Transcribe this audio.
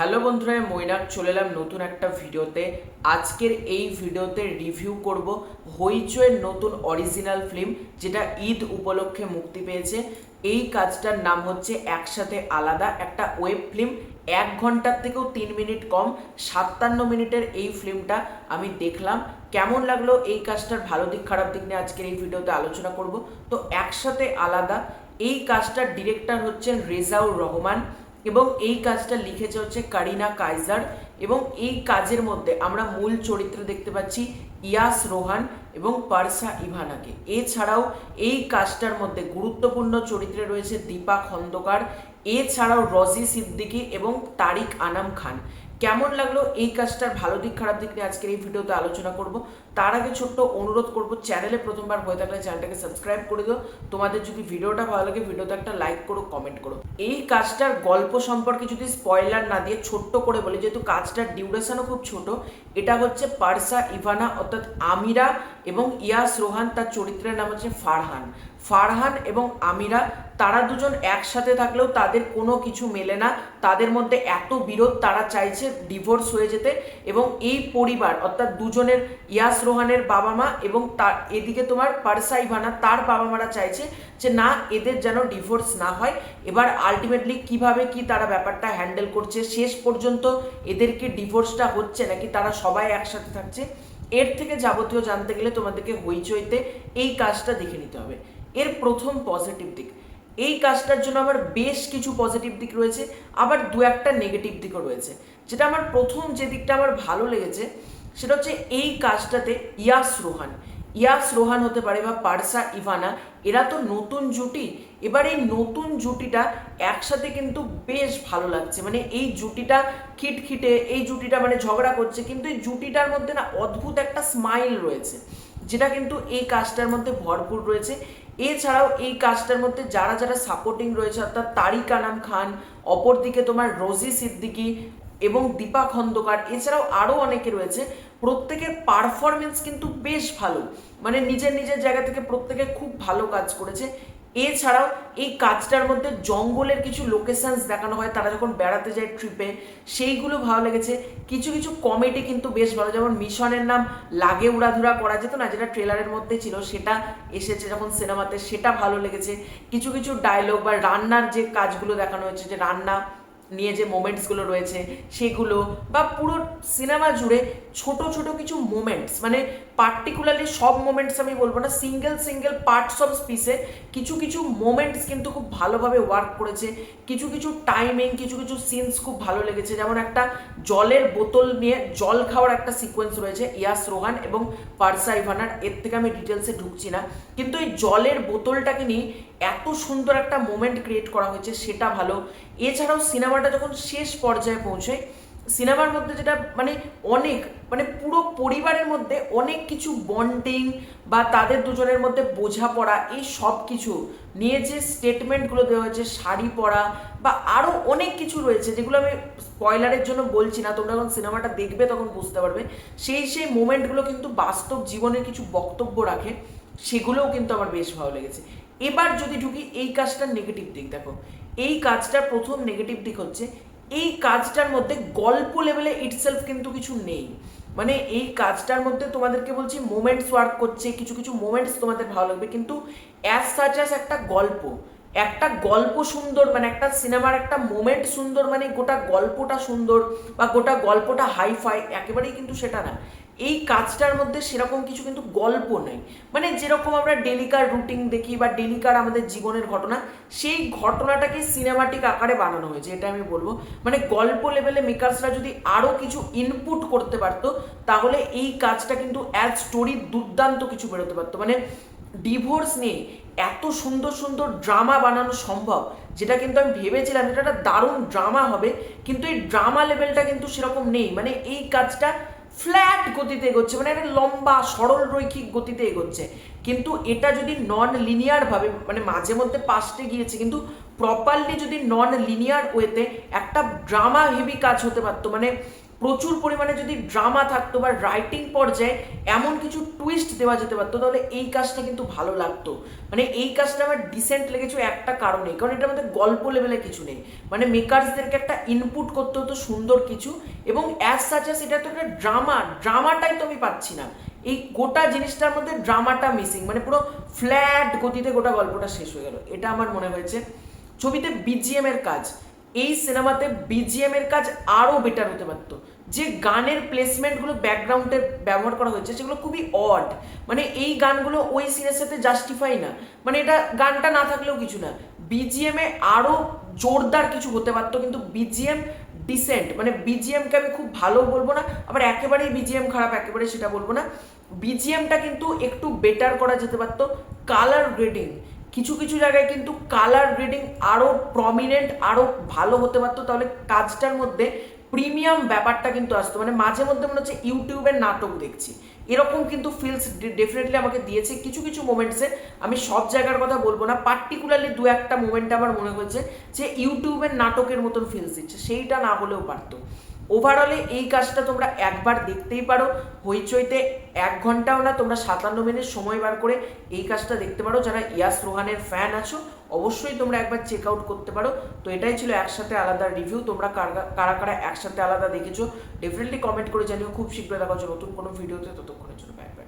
Hello বন্ধুরা, মৈনাক চলে এলাম নতুন একটা ভিডিওতে। আজকের এই ভিডিওতে রিভিউ করব হইচইয়ের নতুন অরিজিনাল ফিল্ম, যেটা ঈদ উপলক্ষে মুক্তি পেয়েছে। এই কাজটার নাম হচ্ছে একসাথে আলাদা, একটা ওয়েব ফিল্ম। 1 ঘন্টার থেকেও 3 মিনিট কম, 57 মিনিটের এই ফিল্মটা আমি দেখলাম। কেমন লাগলো, এই কাজটার ভালো দিক খারাপ দিক নিয়ে আজকের এই ভিডিওতে আলোচনা করব। তো একসাথে আলাদা, এই কাজটার ডিরেক্টর হচ্ছেন রেজাউর রহমান এবং এই কাজটা লিখেছে হচ্ছে কারিনা কাইজার। এবং এই কাজের মধ্যে আমরা মূল চরিত্রে দেখতে পাচ্ছি ইয়াস রোহান এবং পারসা ইভানাকে। এছাড়াও এই কাজটার মধ্যে গুরুত্বপূর্ণ চরিত্রে রয়েছে দীপা খন্দকার, এছাড়াও রজি সিদ্দিকী এবং তারিক আনাম খান। কেমন লাগলো এই কাজটার ভালো দিক খারাপ দিক নিয়ে আজকের এই ভিডিওতে আলোচনা করব। তার আগে ছোট্ট অনুরোধ করব, চ্যানেলে প্রথমবার হয়ে থাকলে চ্যানেলটাকে সাবস্ক্রাইব করে দিও। তোমাদের যদি ভিডিওটা ভালো লাগে ভিডিওতে একটা লাইক করো, কমেন্ট করো। এই কাজটার গল্প সম্পর্কে যদি স্পয়লার না দিয়ে ছোট্ট করে বলি, যেহেতু কাজটার ডিউরেশনও খুব ছোট, এটা হচ্ছে পারসা ইভানা অর্থাৎ আমিরা এবং ইয়াস রোহান, তার চরিত্রের নাম হচ্ছে ফারহান। ফারহান এবং আমিরা তারা দুজন একসাথে থাকলেও তাদের কোনো কিছু মেলে না, তাদের মধ্যে এত বিরোধ, তারা চাইছে ডিভোর্স হয়ে যেতে। এবং এই পরিবার অর্থাৎ দুজনের, ইয়াস রোহানের বাবা মা এবং তার এদিকে তোমার পারসা ইভানা, তার বাবা মারা চাইছে যে না, এদের যেন ডিভোর্স না হয়। এবার আলটিমেটলি কিভাবে কি তারা ব্যাপারটা হ্যান্ডেল করছে, শেষ পর্যন্ত এদেরকে ডিভোর্সটা হচ্ছে নাকি তারা সবাই একসাথে থাকছে, এর থেকে যাবতীয় জানতে গেলে তোমাদেরকে হইচইতে এই কাজটা দেখে নিতে হবে। এর প্রথম পজিটিভ দিক, এই কাজটার জন্য আমার বেশ কিছু পজিটিভ দিক রয়েছে, আবার দু একটা নেগেটিভ দিকও রয়েছে। যেটা আমার প্রথম যে দিকটা আমার ভালো লেগেছে সেটা হচ্ছে এই কাজটাতে ইয়াস রোহান হতে পারে বা পারসা ইভানা, এরা তো নতুন জুটি। এবার এই নতুন জুটিটা একসাথে কিন্তু বেশ ভালো লাগছে। মানে এই জুটিটা খিটখিটে, এই জুটিটা মানে ঝগড়া করছে, কিন্তু এই জুটিটার মধ্যে না অদ্ভুত একটা স্মাইল রয়েছে, যেটা কিন্তু এই কাজটার মধ্যে ভরপুর রয়েছে। এছাড়াও এই কাজটার মধ্যে যারা যারা সাপোর্টিং রয়েছে অর্থাৎ তারিক আনাম খান, অপরদিকে তোমার রোজি সিদ্দিকী এবং দীপা খন্দকার, এছাড়াও আরও অনেকে রয়েছে, প্রত্যেকের পারফরমেন্স কিন্তু বেশ ভালো। মানে নিজের নিজের জায়গা থেকে প্রত্যেকে খুব ভালো কাজ করেছে। এছাড়াও এই কাজটার মধ্যে জঙ্গলের কিছু লোকেশনস দেখানো হয়, তারা যখন বেড়াতে যায় ট্রিপে, সেইগুলো ভালো লেগেছে। কিছু কিছু কমেডি কিন্তু বেশ ভালো, যেমন মিশনের নাম লাগে উড়াধুরা করা যেত না, যেটা ট্রেলারের মধ্যে ছিল, সেটা এসেছে যখন সিনেমাতে, সেটা ভালো লেগেছে। কিছু কিছু ডায়লগ বা রান্নার যে কাজগুলো দেখানো হয়েছে, যে রান্না নিয়ে যে মোমেন্টসগুলো রয়েছে সেগুলো, বা পুরো সিনেমা জুড়ে ছোট ছোট কিছু মোমেন্টস, মানে পার্টিকুলারলি সব মোমেন্টস আমি বলবো না, সিঙ্গেল সিঙ্গেল পার্টস অফ স্পিচে কিছু কিছু মোমেন্টস কিন্তু খুব ভালোভাবে ওয়ার্ক করেছে। কিছু কিছু টাইমিং, কিছু কিছু সিনস খুব ভালো লেগেছে। যেমন একটা জলের বোতল নিয়ে জল খাওয়ার একটা সিকোয়েন্স রয়েছে ইয়াস রোহান এবং পারসা ইভানার, এর থেকে আমি ডিটেলসে ঢুকছি না, কিন্তু এই জলের বোতলটাকে নিয়ে এত সুন্দর একটা মোমেন্ট ক্রিয়েট করা হয়েছে, সেটা ভালো। এছাড়াও সিনেমাটা যখন শেষ পর্যায়ে পৌঁছায়, সিনেমার মধ্যে যেটা মানে অনেক, মানে পুরো পরিবারের মধ্যে অনেক কিছু বন্ডিং বা তাদের দুজনের মধ্যে বোঝাপড়া, এই সব কিছু নিয়ে যে স্টেটমেন্টগুলো দেওয়া হয়েছে, শাড়ি পরা বা আরও অনেক কিছু রয়েছে, যেগুলো আমি স্পয়লারের জন্য বলছি না, তোমরা যখন সিনেমাটা দেখবে তখন বুঝতে পারবে। সেই মোমেন্টগুলো কিন্তু বাস্তব জীবনের কিছু বক্তব্য রাখে, সেগুলোও কিন্তু আমার বেশ ভালো লেগেছে। এবার যদি ঢুকি এই কাজটার নেগেটিভ দিক, দেখো এই কাজটার প্রথম নেগেটিভ দিক হচ্ছে এই কাজটার মধ্যে গল্প লেভেলে ইটসেলফ কিন্তু কিছু নেই। মানে এই কাজটার মধ্যে তোমাদেরকে বলছি মোমেন্টস ওয়ার্ক করছে, কিছু কিছু মোমেন্টস তোমাদের ভালো লাগবে, কিন্তু অ্যাজ সাচ অ্যাজ একটা গল্প সুন্দর, মানে একটা সিনেমার একটা মোমেন্ট সুন্দর, মানে গোটা গল্পটা সুন্দর বা গোটা গল্পটা হাইফাই, একেবারেই কিন্তু সেটা না। এই কাজটার মধ্যে সেরকম কিছু কিন্তু গল্প নেই। মানে যেরকম আমরা ডেলিকার রুটিন দেখি বা ডেলিকার আমাদের জীবনের ঘটনা, সেই ঘটনাটাকে সিনেমাটিক আকারে বানানো হয়েছে, এটা আমি বলবো। মানে গল্প লেভেলে মেকার্সরা যদি আরও কিছু ইনপুট করতে পারতো, তাহলে এই কাজটা কিন্তু অ্যাজ স্টোরি দুর্দান্ত কিছু বেরোতে পারতো। মানে ডিভোর্স নিয়ে এত সুন্দর সুন্দর ড্রামা বানানো সম্ভব, যেটা কিন্তু আমি ভেবেছিলাম এটা একটা দারুণ ড্রামা হবে, কিন্তু এই ড্রামা লেভেলটা কিন্তু সেরকম নেই। মানে এই কাজটা ফ্ল্যাট গতিতে এগোচ্ছে, মানে একটা লম্বা সরল রৈখিক গতিতে এগোচ্ছে। কিন্তু এটা যদি নন লিনিয়ার ভাবে, মানে মাঝে মধ্যে পাস্টে গিয়েছে, কিন্তু প্রপারলি যদি নন লিনিয়ার ওয়েতে একটা ড্রামা হেভি কাজ হতে পারতো, মানে প্রচুর পরিমাণে যদি ড্রামা থাকতো বা রাইটিং পর্যায়ে এমন কিছু টুইস্ট দেওয়া যেতে পারতো, তাহলে এই কাজটা কিন্তু ভালো লাগতো। মানে এই কাজটা আমার ডিসেন্ট লেগেছে একটা কারণে, কারণ এটার মধ্যে গল্প লেভেলে কিছু নেই, মানে মেকার্সদেরকে একটা ইনপুট করতে হতো সুন্দর কিছু, এবং অ্যাজ সাচ অ্যাজ এটা তো একটা ড্রামাটাই তো আমি পাচ্ছি না। এই গোটা জিনিসটার মধ্যে ড্রামাটা মিসিং, মানে পুরো ফ্ল্যাট গতিতে গোটা গল্পটা শেষ হয়ে গেল, এটা আমার মনে হয়েছে। ছবিতে বিজিএম এর কাজ, এই সিনেমাতে বিজিএম এর কাজ আরও বেটার হতে পারতো। যে গানের প্লেসমেন্টগুলো ব্যাকগ্রাউন্ডে ব্যবহার করা হয়েছে সেগুলো খুবই অড, মানে এই গানগুলো ওই সিনের সাথে জাস্টিফাই না, মানে এটা গানটা না থাকলেও কিছু না, বিজিএম এ আরও জোরদার কিছু হতে পারতো, কিন্তু বিজিএম ডিসেন্ট, মানে বিজিএমকে আমি খুব ভালো বলবো না, আবার একেবারেই বিজিএম খারাপ একেবারে সেটা বলবো না, বিজিএমটা কিন্তু একটু বেটার করা যেতে পারতো। কালার গ্রেডিং, কিছু কিছু জায়গায় কিন্তু কালার গ্রেডিং আরও প্রমিনেন্ট আরও ভালো হতে পারতো, তাহলে কাজটার মধ্যে প্রিমিয়াম ব্যাপারটা কিন্তু আসতো। মানে মাঝে মধ্যে মনে হচ্ছে ইউটিউবের নাটক দেখছি, এরকম কিন্তু ফিলস ডেফিনেটলি আমাকে দিয়েছে কিছু কিছু মোমেন্টসে। আমি সব জায়গার কথা বলবো না, পার্টিকুলারলি দু একটা মোমেন্টে আমার মনে হয়েছে যে ইউটিউবের নাটকের মতন ফিলস দিচ্ছে, সেইটা না হলেও পারতো। ওভারঅলে এই কাজটা তোমরা একবার দেখতেই পারো, হইচইতে 1 ঘন্টাও না, তোমরা 57 মিনিট সময় বার করে এই কাজটা দেখতে পারো। যারা ইয়াস রোহানের ফ্যান আছো অবশ্যই তোমরা একবার চেক আউট করতে পারো। তো এটাই ছিল একসাথে আলাদা রিভিউ। তোমরা কারা কারা একসাথে আলাদা দেখেছো ডেফিনেটলি কমেন্ট করে জানিও। খুব শীঘ্রই দেখা হচ্ছে নতুন কোনো ভিডিওতে, ততক্ষণের জন্য বাই বাই।